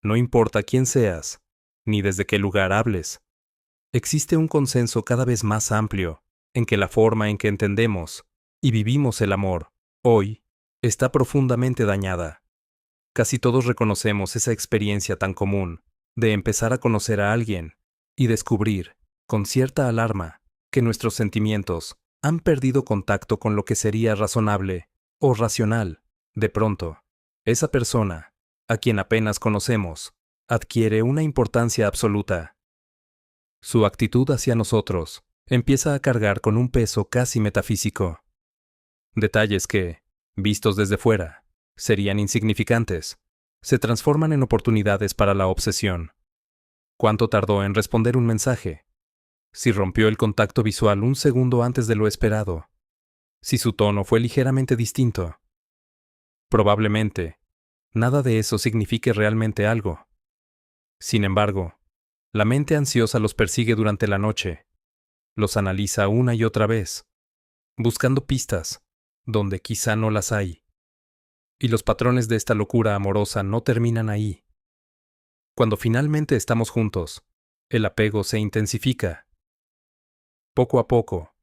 No importa quién seas, ni desde qué lugar hables. Existe un consenso cada vez más amplio en que la forma en que entendemos y vivimos el amor, hoy, está profundamente dañada. Casi todos reconocemos esa experiencia tan común de empezar a conocer a alguien y descubrir, con cierta alarma, que nuestros sentimientos han perdido contacto con lo que sería razonable o racional. De pronto, esa persona, a quien apenas conocemos, adquiere una importancia absoluta. Su actitud hacia nosotros empieza a cargar con un peso casi metafísico. Detalles que, vistos desde fuera, serían insignificantes, se transforman en oportunidades para la obsesión. ¿Cuánto tardó en responder un mensaje? Si rompió el contacto visual un segundo antes de lo esperado. Si su tono fue ligeramente distinto. Probablemente, nada de eso signifique realmente algo. Sin embargo, la mente ansiosa los persigue durante la noche. Los analiza una y otra vez, buscando pistas, donde quizá no las hay. Y los patrones de esta locura amorosa no terminan ahí. Cuando finalmente estamos juntos, el apego se intensifica. Poco a poco,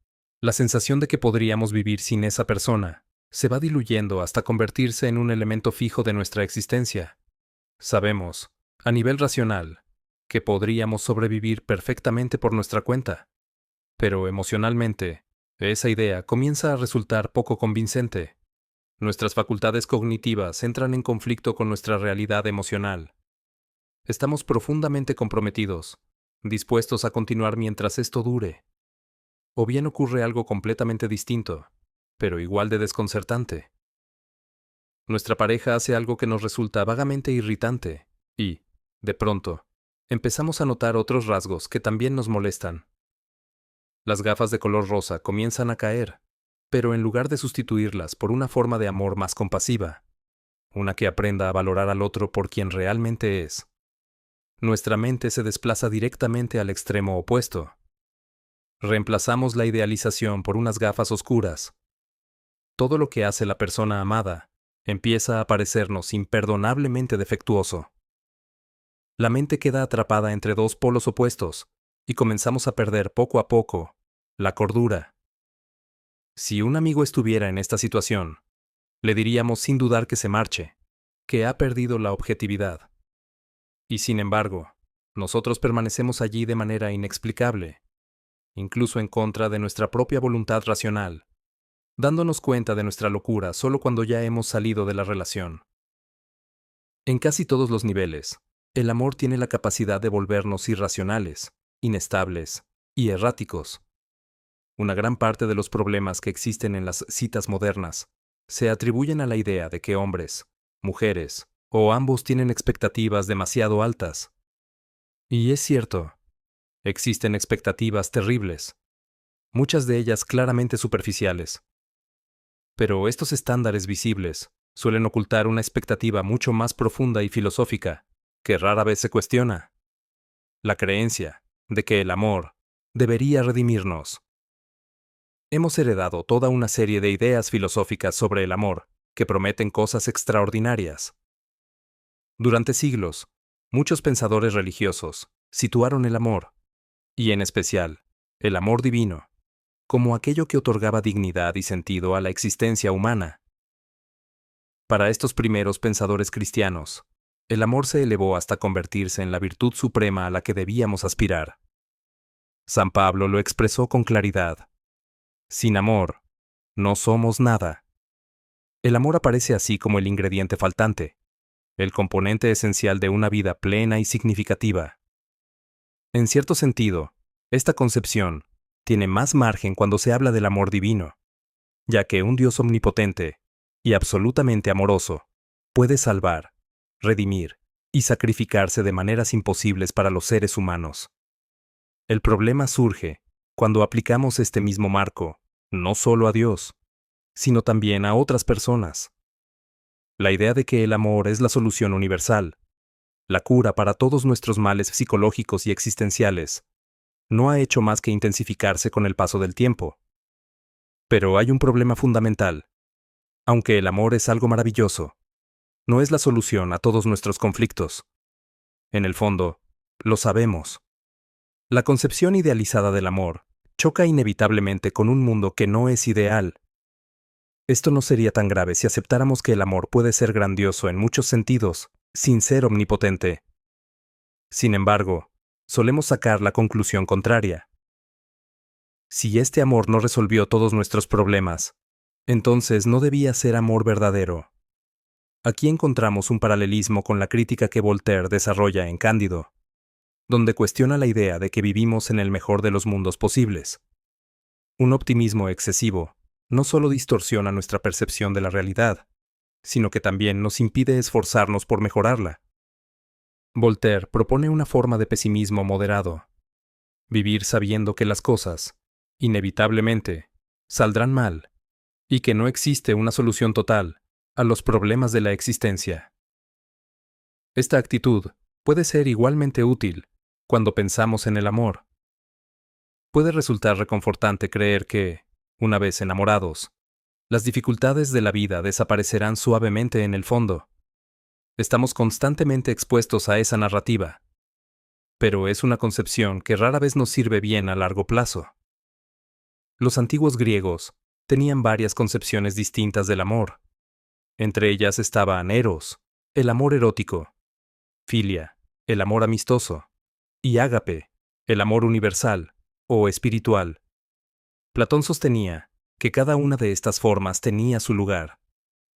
la sensación de que podríamos vivir sin esa persona se va diluyendo hasta convertirse en un elemento fijo de nuestra existencia. Sabemos, a nivel racional, que podríamos sobrevivir perfectamente por nuestra cuenta. Pero emocionalmente, esa idea comienza a resultar poco convincente. Nuestras facultades cognitivas entran en conflicto con nuestra realidad emocional. Estamos profundamente comprometidos, dispuestos a continuar mientras esto dure. O bien ocurre algo completamente distinto, pero igual de desconcertante. Nuestra pareja hace algo que nos resulta vagamente irritante, y, de pronto, empezamos a notar otros rasgos que también nos molestan. Las gafas de color rosa comienzan a caer, pero en lugar de sustituirlas por una forma de amor más compasiva, una que aprenda a valorar al otro por quien realmente es, nuestra mente se desplaza directamente al extremo opuesto. Reemplazamos la idealización por unas gafas oscuras. Todo lo que hace la persona amada empieza a parecernos imperdonablemente defectuoso. La mente queda atrapada entre dos polos opuestos y comenzamos a perder poco a poco la cordura. Si un amigo estuviera en esta situación, le diríamos sin dudar que se marche, que ha perdido la objetividad. Y sin embargo, nosotros permanecemos allí de manera inexplicable, incluso en contra de nuestra propia voluntad racional, dándonos cuenta de nuestra locura solo cuando ya hemos salido de la relación. En casi todos los niveles, el amor tiene la capacidad de volvernos irracionales, inestables y erráticos. Una gran parte de los problemas que existen en las citas modernas se atribuyen a la idea de que hombres, mujeres o ambos tienen expectativas demasiado altas. Y es cierto, existen expectativas terribles, muchas de ellas claramente superficiales. Pero estos estándares visibles suelen ocultar una expectativa mucho más profunda y filosófica, que rara vez se cuestiona: la creencia de que el amor debería redimirnos. Hemos heredado toda una serie de ideas filosóficas sobre el amor que prometen cosas extraordinarias. Durante siglos, muchos pensadores religiosos situaron el amor, y en especial, el amor divino, como aquello que otorgaba dignidad y sentido a la existencia humana. Para estos primeros pensadores cristianos, el amor se elevó hasta convertirse en la virtud suprema a la que debíamos aspirar. San Pablo lo expresó con claridad: sin amor, no somos nada. El amor aparece así como el ingrediente faltante, el componente esencial de una vida plena y significativa. En cierto sentido, esta concepción tiene más margen cuando se habla del amor divino, ya que un Dios omnipotente y absolutamente amoroso puede salvar, redimir y sacrificarse de maneras imposibles para los seres humanos. El problema surge cuando aplicamos este mismo marco, no solo a Dios, sino también a otras personas. La idea de que el amor es la solución universal, la cura para todos nuestros males psicológicos y existenciales, no ha hecho más que intensificarse con el paso del tiempo. Pero hay un problema fundamental. Aunque el amor es algo maravilloso, no es la solución a todos nuestros conflictos. En el fondo, lo sabemos. La concepción idealizada del amor choca inevitablemente con un mundo que no es ideal. Esto no sería tan grave si aceptáramos que el amor puede ser grandioso en muchos sentidos, sin ser omnipotente. Sin embargo, solemos sacar la conclusión contraria. Si este amor no resolvió todos nuestros problemas, entonces no debía ser amor verdadero. Aquí encontramos un paralelismo con la crítica que Voltaire desarrolla en Cándido, donde cuestiona la idea de que vivimos en el mejor de los mundos posibles. Un optimismo excesivo no solo distorsiona nuestra percepción de la realidad, sino que también nos impide esforzarnos por mejorarla. Voltaire propone una forma de pesimismo moderado: vivir sabiendo que las cosas, inevitablemente, saldrán mal, y que no existe una solución total a los problemas de la existencia. Esta actitud puede ser igualmente útil cuando pensamos en el amor. Puede resultar reconfortante creer que, una vez enamorados, las dificultades de la vida desaparecerán suavemente en el fondo. Estamos constantemente expuestos a esa narrativa, pero es una concepción que rara vez nos sirve bien a largo plazo. Los antiguos griegos tenían varias concepciones distintas del amor. Entre ellas estaban eros, el amor erótico; filia, el amor amistoso; y ágape, el amor universal o espiritual. Platón sostenía que cada una de estas formas tenía su lugar,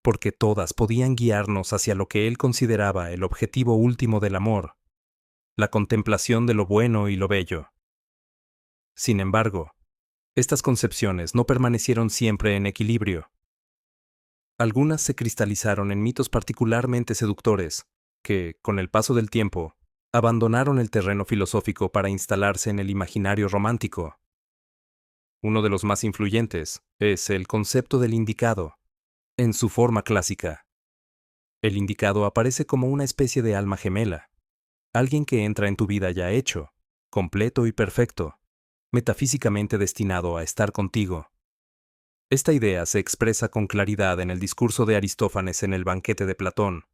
porque todas podían guiarnos hacia lo que él consideraba el objetivo último del amor: la contemplación de lo bueno y lo bello. Sin embargo, estas concepciones no permanecieron siempre en equilibrio. Algunas se cristalizaron en mitos particularmente seductores, que, con el paso del tiempo, abandonaron el terreno filosófico para instalarse en el imaginario romántico. Uno de los más influyentes es el concepto del indicado, en su forma clásica. El indicado aparece como una especie de alma gemela, alguien que entra en tu vida ya hecho, completo y perfecto, metafísicamente destinado a estar contigo. Esta idea se expresa con claridad en el discurso de Aristófanes en el Banquete de Platón,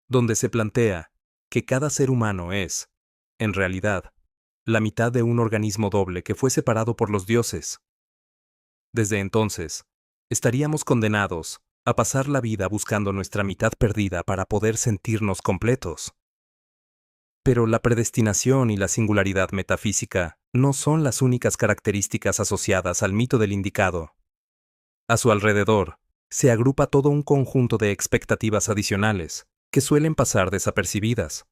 donde se plantea que cada ser humano es, en realidad, la mitad de un organismo doble que fue separado por los dioses. Desde entonces, estaríamos condenados a pasar la vida buscando nuestra mitad perdida para poder sentirnos completos. Pero la predestinación y la singularidad metafísica no son las únicas características asociadas al mito del indicado. A su alrededor, se agrupa todo un conjunto de expectativas adicionales que suelen pasar desapercibidas.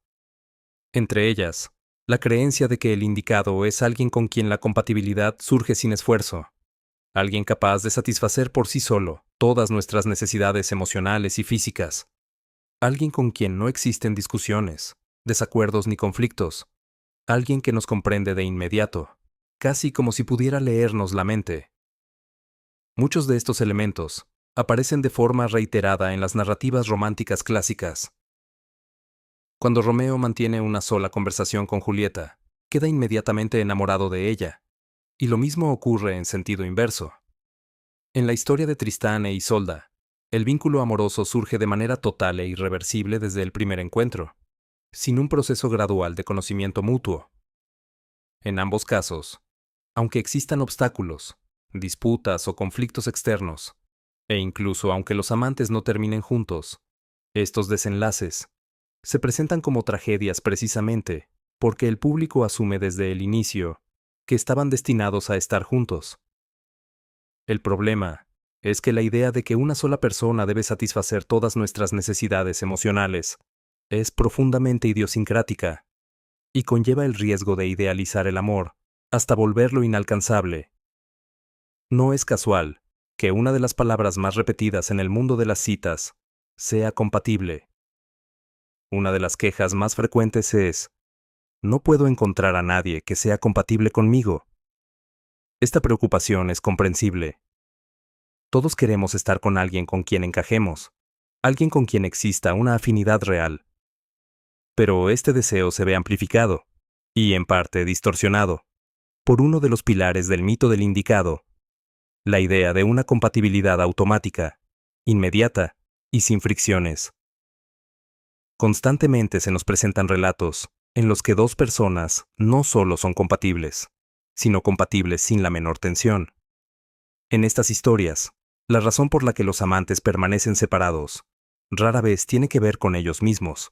Entre ellas, la creencia de que el indicado es alguien con quien la compatibilidad surge sin esfuerzo, alguien capaz de satisfacer por sí solo todas nuestras necesidades emocionales y físicas, alguien con quien no existen discusiones, desacuerdos ni conflictos, alguien que nos comprende de inmediato, casi como si pudiera leernos la mente. Muchos de estos elementos aparecen de forma reiterada en las narrativas románticas clásicas. Cuando Romeo mantiene una sola conversación con Julieta, queda inmediatamente enamorado de ella, y lo mismo ocurre en sentido inverso. En la historia de Tristán e Isolda, el vínculo amoroso surge de manera total e irreversible desde el primer encuentro, sin un proceso gradual de conocimiento mutuo. En ambos casos, aunque existan obstáculos, disputas o conflictos externos, e incluso aunque los amantes no terminen juntos, estos desenlaces se presentan como tragedias precisamente porque el público asume desde el inicio que estaban destinados a estar juntos. El problema es que la idea de que una sola persona debe satisfacer todas nuestras necesidades emocionales es profundamente idiosincrática y conlleva el riesgo de idealizar el amor hasta volverlo inalcanzable. No es casual que una de las palabras más repetidas en el mundo de las citas sea compatible. Una de las quejas más frecuentes es: no puedo encontrar a nadie que sea compatible conmigo. Esta preocupación es comprensible. Todos queremos estar con alguien con quien encajemos, alguien con quien exista una afinidad real. Pero este deseo se ve amplificado, y en parte distorsionado, por uno de los pilares del mito del indicado: la idea de una compatibilidad automática, inmediata y sin fricciones. Constantemente se nos presentan relatos en los que dos personas no solo son compatibles, sino compatibles sin la menor tensión. En estas historias, la razón por la que los amantes permanecen separados rara vez tiene que ver con ellos mismos.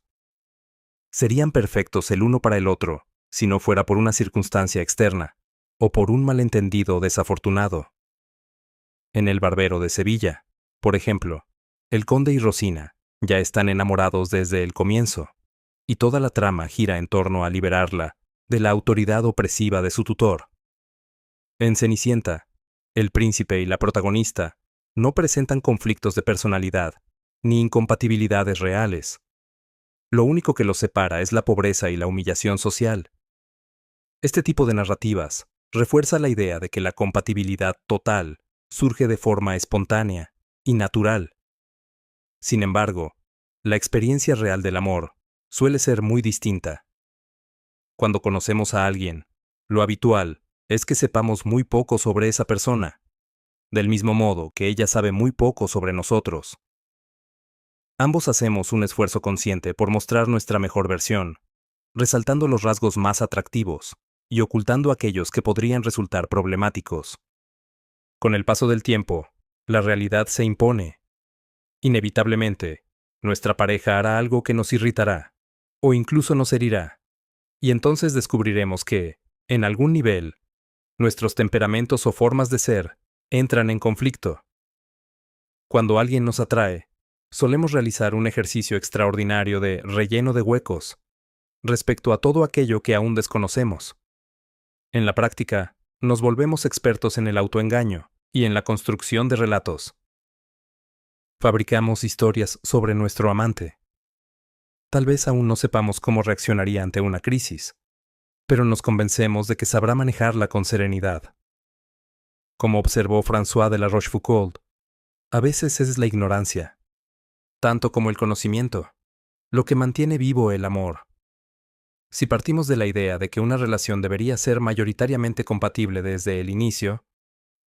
Serían perfectos el uno para el otro si no fuera por una circunstancia externa o por un malentendido desafortunado. En El Barbero de Sevilla, por ejemplo, el conde y Rosina ya están enamorados desde el comienzo, y toda la trama gira en torno a liberarla de la autoridad opresiva de su tutor. En Cenicienta, el príncipe y la protagonista no presentan conflictos de personalidad ni incompatibilidades reales. Lo único que los separa es la pobreza y la humillación social. Este tipo de narrativas refuerza la idea de que la compatibilidad total surge de forma espontánea y natural. Sin embargo, la experiencia real del amor suele ser muy distinta. Cuando conocemos a alguien, lo habitual es que sepamos muy poco sobre esa persona, del mismo modo que ella sabe muy poco sobre nosotros. Ambos hacemos un esfuerzo consciente por mostrar nuestra mejor versión, resaltando los rasgos más atractivos y ocultando aquellos que podrían resultar problemáticos. Con el paso del tiempo, la realidad se impone. Inevitablemente, nuestra pareja hará algo que nos irritará, o incluso nos herirá, y entonces descubriremos que, en algún nivel, nuestros temperamentos o formas de ser entran en conflicto. Cuando alguien nos atrae, solemos realizar un ejercicio extraordinario de relleno de huecos respecto a todo aquello que aún desconocemos. En la práctica, nos volvemos expertos en el autoengaño y en la construcción de relatos. Fabricamos historias sobre nuestro amante. Tal vez aún no sepamos cómo reaccionaría ante una crisis, pero nos convencemos de que sabrá manejarla con serenidad. Como observó François de la Rochefoucauld, a veces es la ignorancia, tanto como el conocimiento, lo que mantiene vivo el amor. Si partimos de la idea de que una relación debería ser mayoritariamente compatible desde el inicio,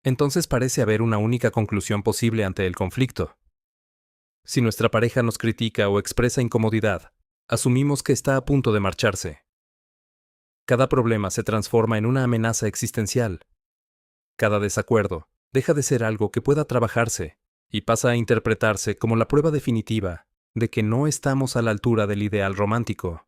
entonces parece haber una única conclusión posible ante el conflicto. Si nuestra pareja nos critica o expresa incomodidad, asumimos que está a punto de marcharse. Cada problema se transforma en una amenaza existencial. Cada desacuerdo deja de ser algo que pueda trabajarse y pasa a interpretarse como la prueba definitiva de que no estamos a la altura del ideal romántico.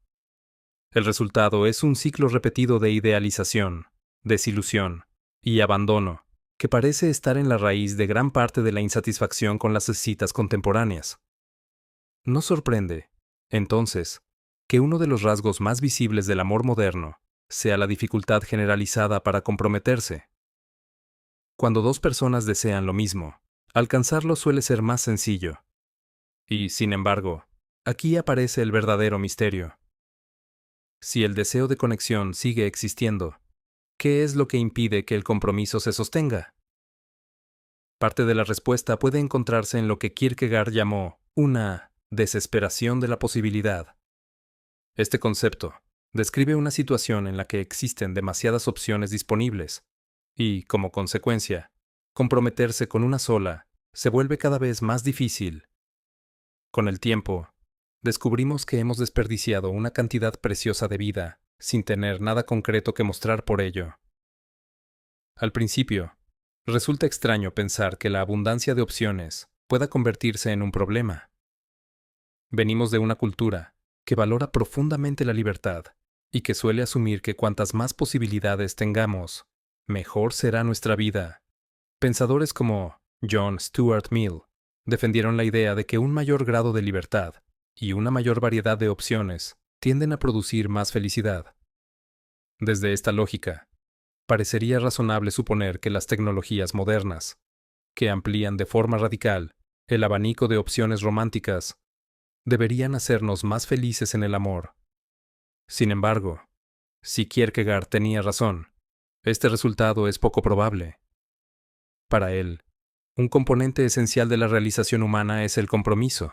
El resultado es un ciclo repetido de idealización, desilusión y abandono, que parece estar en la raíz de gran parte de la insatisfacción con las citas contemporáneas. No sorprende, entonces, que uno de los rasgos más visibles del amor moderno sea la dificultad generalizada para comprometerse. Cuando dos personas desean lo mismo, alcanzarlo suele ser más sencillo. Y, sin embargo, aquí aparece el verdadero misterio. Si el deseo de conexión sigue existiendo, ¿qué es lo que impide que el compromiso se sostenga? Parte de la respuesta puede encontrarse en lo que Kierkegaard llamó una desesperación de la posibilidad. Este concepto describe una situación en la que existen demasiadas opciones disponibles y, como consecuencia, comprometerse con una sola se vuelve cada vez más difícil. Con el tiempo, descubrimos que hemos desperdiciado una cantidad preciosa de vida sin tener nada concreto que mostrar por ello. Al principio, resulta extraño pensar que la abundancia de opciones pueda convertirse en un problema. Venimos de una cultura que valora profundamente la libertad y que suele asumir que cuantas más posibilidades tengamos, mejor será nuestra vida. Pensadores como John Stuart Mill defendieron la idea de que un mayor grado de libertad y una mayor variedad de opciones tienden a producir más felicidad. Desde esta lógica, parecería razonable suponer que las tecnologías modernas, que amplían de forma radical el abanico de opciones románticas, deberían hacernos más felices en el amor. Sin embargo, si Kierkegaard tenía razón, este resultado es poco probable. Para él, un componente esencial de la realización humana es el compromiso.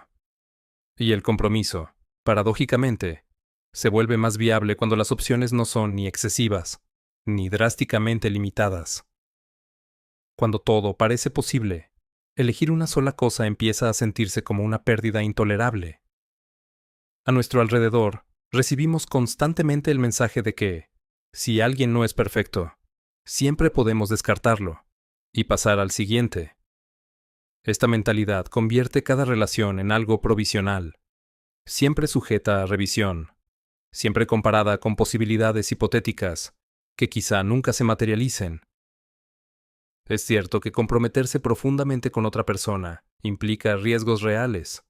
Y el compromiso, paradójicamente, se vuelve más viable cuando las opciones no son ni excesivas, ni drásticamente limitadas. Cuando todo parece posible, elegir una sola cosa empieza a sentirse como una pérdida intolerable. A nuestro alrededor, Recibimos constantemente el mensaje de que, si alguien no es perfecto, siempre podemos descartarlo y pasar al siguiente. Esta mentalidad convierte cada relación en algo provisional, siempre sujeta a revisión, siempre comparada con posibilidades hipotéticas que quizá nunca se materialicen. Es cierto que comprometerse profundamente con otra persona implica riesgos reales.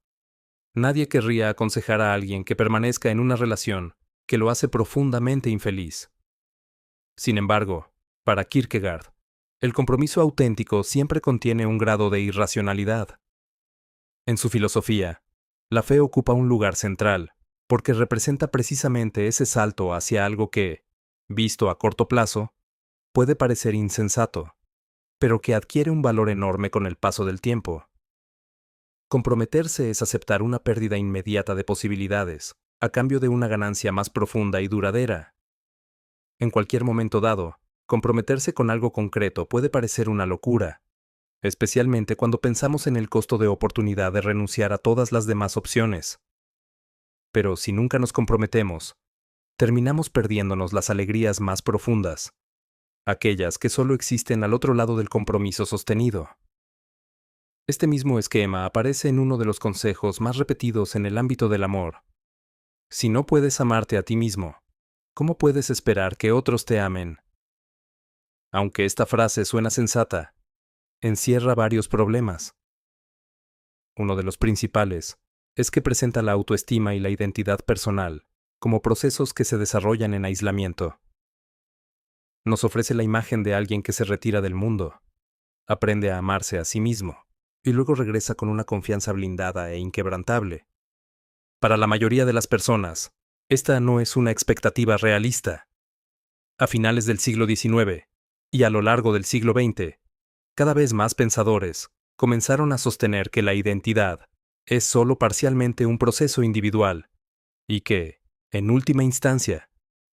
Nadie querría aconsejar a alguien que permanezca en una relación que lo hace profundamente infeliz. Sin embargo, para Kierkegaard, el compromiso auténtico siempre contiene un grado de irracionalidad. En su filosofía, la fe ocupa un lugar central, porque representa precisamente ese salto hacia algo que, visto a corto plazo, puede parecer insensato, pero que adquiere un valor enorme con el paso del tiempo. Comprometerse es aceptar una pérdida inmediata de posibilidades, a cambio de una ganancia más profunda y duradera. En cualquier momento dado, comprometerse con algo concreto puede parecer una locura, especialmente cuando pensamos en el costo de oportunidad de renunciar a todas las demás opciones. Pero si nunca nos comprometemos, terminamos perdiéndonos las alegrías más profundas, aquellas que solo existen al otro lado del compromiso sostenido. Este mismo esquema aparece en uno de los consejos más repetidos en el ámbito del amor. Si no puedes amarte a ti mismo, ¿cómo puedes esperar que otros te amen? Aunque esta frase suena sensata, encierra varios problemas. Uno de los principales es que presenta la autoestima y la identidad personal como procesos que se desarrollan en aislamiento. Nos ofrece la imagen de alguien que se retira del mundo, aprende a amarse a sí mismo, y luego regresa con una confianza blindada e inquebrantable. Para la mayoría de las personas, esta no es una expectativa realista. A finales del siglo XIX y a lo largo del siglo XX, cada vez más pensadores comenzaron a sostener que la identidad es solo parcialmente un proceso individual y que, en última instancia,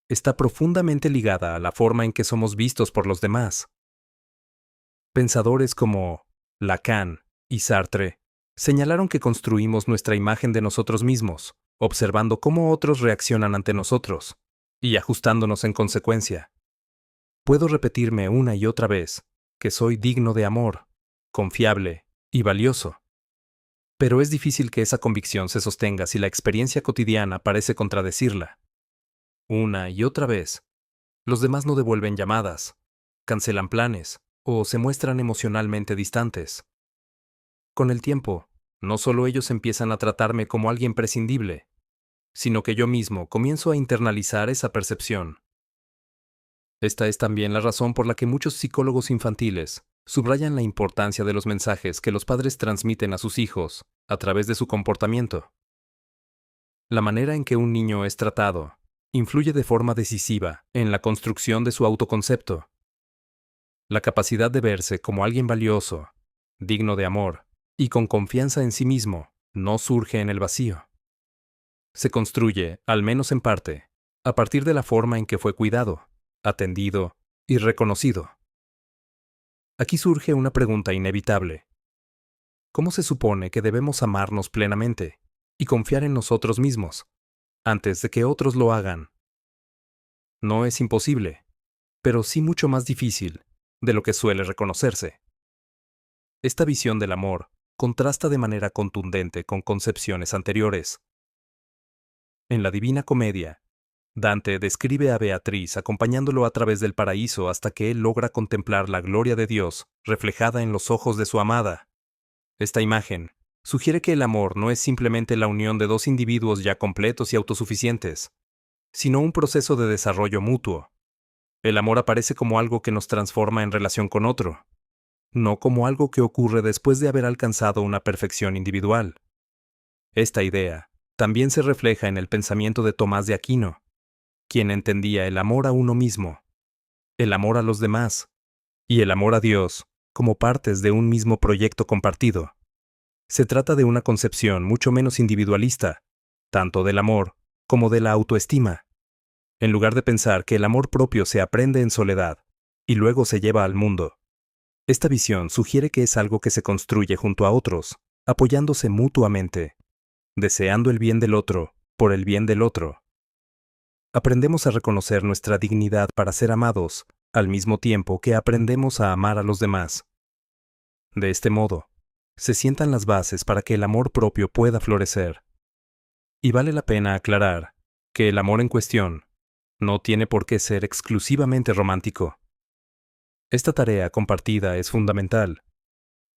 está profundamente ligada a la forma en que somos vistos por los demás. Pensadores como Lacan y Sartre señalaron que construimos nuestra imagen de nosotros mismos, observando cómo otros reaccionan ante nosotros, y ajustándonos en consecuencia. Puedo repetirme una y otra vez que soy digno de amor, confiable y valioso. Pero es difícil que esa convicción se sostenga si la experiencia cotidiana parece contradecirla. Una y otra vez, los demás no devuelven llamadas, cancelan planes o se muestran emocionalmente distantes. Con el tiempo, no solo ellos empiezan a tratarme como alguien prescindible, sino que yo mismo comienzo a internalizar esa percepción. Esta es también la razón por la que muchos psicólogos infantiles subrayan la importancia de los mensajes que los padres transmiten a sus hijos a través de su comportamiento. La manera en que un niño es tratado influye de forma decisiva en la construcción de su autoconcepto. La capacidad de verse como alguien valioso, digno de amor y con confianza en sí mismo no surge en el vacío. Se construye, al menos en parte, a partir de la forma en que fue cuidado, atendido y reconocido. Aquí surge una pregunta inevitable. ¿Cómo se supone que debemos amarnos plenamente y confiar en nosotros mismos antes de que otros lo hagan? No es imposible, pero sí mucho más difícil de lo que suele reconocerse. Esta visión del amor contrasta de manera contundente con concepciones anteriores. En la Divina Comedia, Dante describe a Beatriz acompañándolo a través del paraíso hasta que él logra contemplar la gloria de Dios reflejada en los ojos de su amada. Esta imagen sugiere que el amor no es simplemente la unión de dos individuos ya completos y autosuficientes, sino un proceso de desarrollo mutuo. El amor aparece como algo que nos transforma en relación con otro, no como algo que ocurre después de haber alcanzado una perfección individual. Esta idea también se refleja en el pensamiento de Tomás de Aquino, quien entendía el amor a uno mismo, el amor a los demás y el amor a Dios como partes de un mismo proyecto compartido. Se trata de una concepción mucho menos individualista, tanto del amor como de la autoestima. En lugar de pensar que el amor propio se aprende en soledad y luego se lleva al mundo, esta visión sugiere que es algo que se construye junto a otros, apoyándose mutuamente, deseando el bien del otro por el bien del otro, Aprendemos a reconocer nuestra dignidad para ser amados, al mismo tiempo que aprendemos a amar a los demás. De este modo, se sientan las bases para que el amor propio pueda florecer. Y vale la pena aclarar que el amor en cuestión no tiene por qué ser exclusivamente romántico. Esta tarea compartida es fundamental,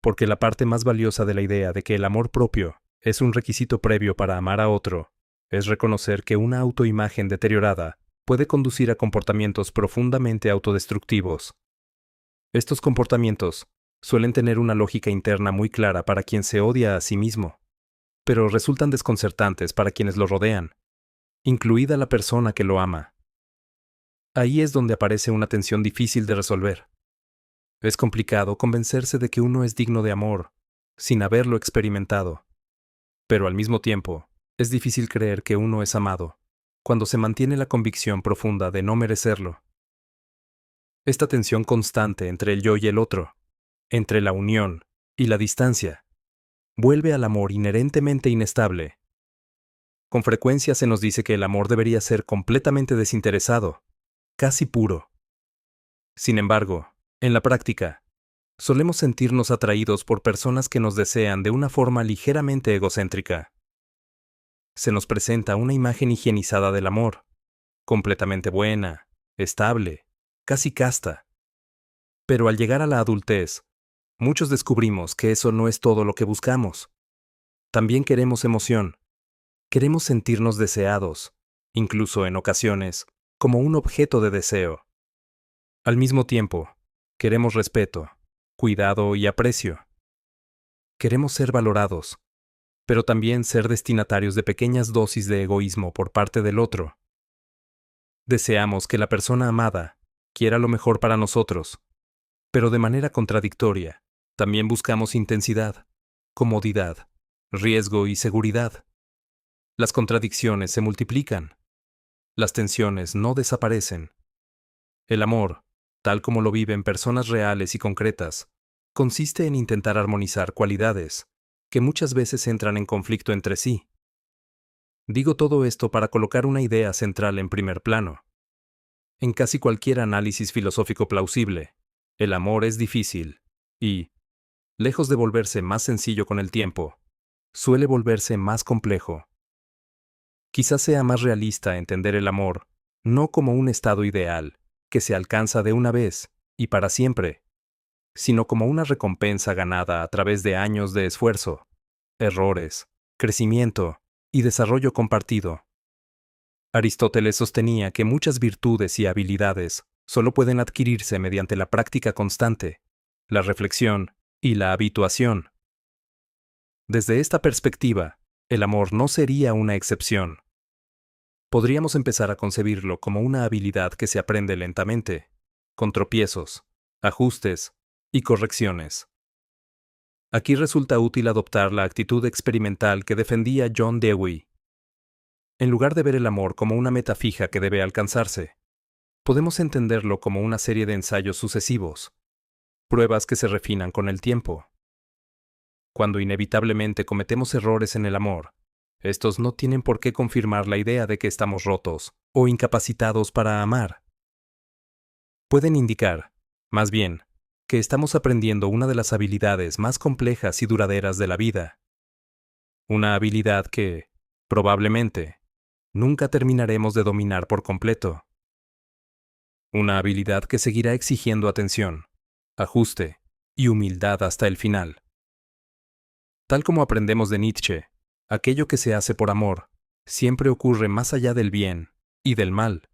porque la parte más valiosa de la idea de que el amor propio es un requisito previo para amar a otro es reconocer que una autoimagen deteriorada puede conducir a comportamientos profundamente autodestructivos. Estos comportamientos suelen tener una lógica interna muy clara para quien se odia a sí mismo, pero resultan desconcertantes para quienes lo rodean, incluida la persona que lo ama. Ahí es donde aparece una tensión difícil de resolver. Es complicado convencerse de que uno es digno de amor, sin haberlo experimentado. Pero al mismo tiempo, es difícil creer que uno es amado, cuando se mantiene la convicción profunda de no merecerlo. Esta tensión constante entre el yo y el otro, entre la unión y la distancia, vuelve al amor inherentemente inestable. Con frecuencia se nos dice que el amor debería ser completamente desinteresado, casi puro. Sin embargo, en la práctica, solemos sentirnos atraídos por personas que nos desean de una forma ligeramente egocéntrica. Se nos presenta una imagen higienizada del amor, completamente buena, estable, casi casta. Pero al llegar a la adultez, muchos descubrimos que eso no es todo lo que buscamos. También queremos emoción. Queremos sentirnos deseados, incluso en ocasiones, como un objeto de deseo. Al mismo tiempo, queremos respeto, cuidado y aprecio. Queremos ser valorados, pero también ser destinatarios de pequeñas dosis de egoísmo por parte del otro. Deseamos que la persona amada quiera lo mejor para nosotros, pero de manera contradictoria, también buscamos intensidad, comodidad, riesgo y seguridad. Las contradicciones se multiplican. Las tensiones no desaparecen. El amor, tal como lo viven personas reales y concretas, consiste en intentar armonizar cualidades que muchas veces entran en conflicto entre sí. Digo todo esto para colocar una idea central en primer plano. En casi cualquier análisis filosófico plausible, el amor es difícil y, lejos de volverse más sencillo con el tiempo, suele volverse más complejo. Quizás sea más realista entender el amor no como un estado ideal que se alcanza de una vez y para siempre, sino como una recompensa ganada a través de años de esfuerzo, errores, crecimiento y desarrollo compartido. Aristóteles sostenía que muchas virtudes y habilidades solo pueden adquirirse mediante la práctica constante, la reflexión y la habituación. Desde esta perspectiva, el amor no sería una excepción. Podríamos empezar a concebirlo como una habilidad que se aprende lentamente, con tropiezos, ajustes y correcciones. Aquí resulta útil adoptar la actitud experimental que defendía John Dewey. En lugar de ver el amor como una meta fija que debe alcanzarse, podemos entenderlo como una serie de ensayos sucesivos, pruebas que se refinan con el tiempo. Cuando inevitablemente cometemos errores en el amor, estos no tienen por qué confirmar la idea de que estamos rotos o incapacitados para amar. Pueden indicar, más bien, que estamos aprendiendo una de las habilidades más complejas y duraderas de la vida. Una habilidad que, probablemente, nunca terminaremos de dominar por completo. Una habilidad que seguirá exigiendo atención, ajuste y humildad hasta el final. Tal como aprendemos de Nietzsche, aquello que se hace por amor siempre ocurre más allá del bien y del mal.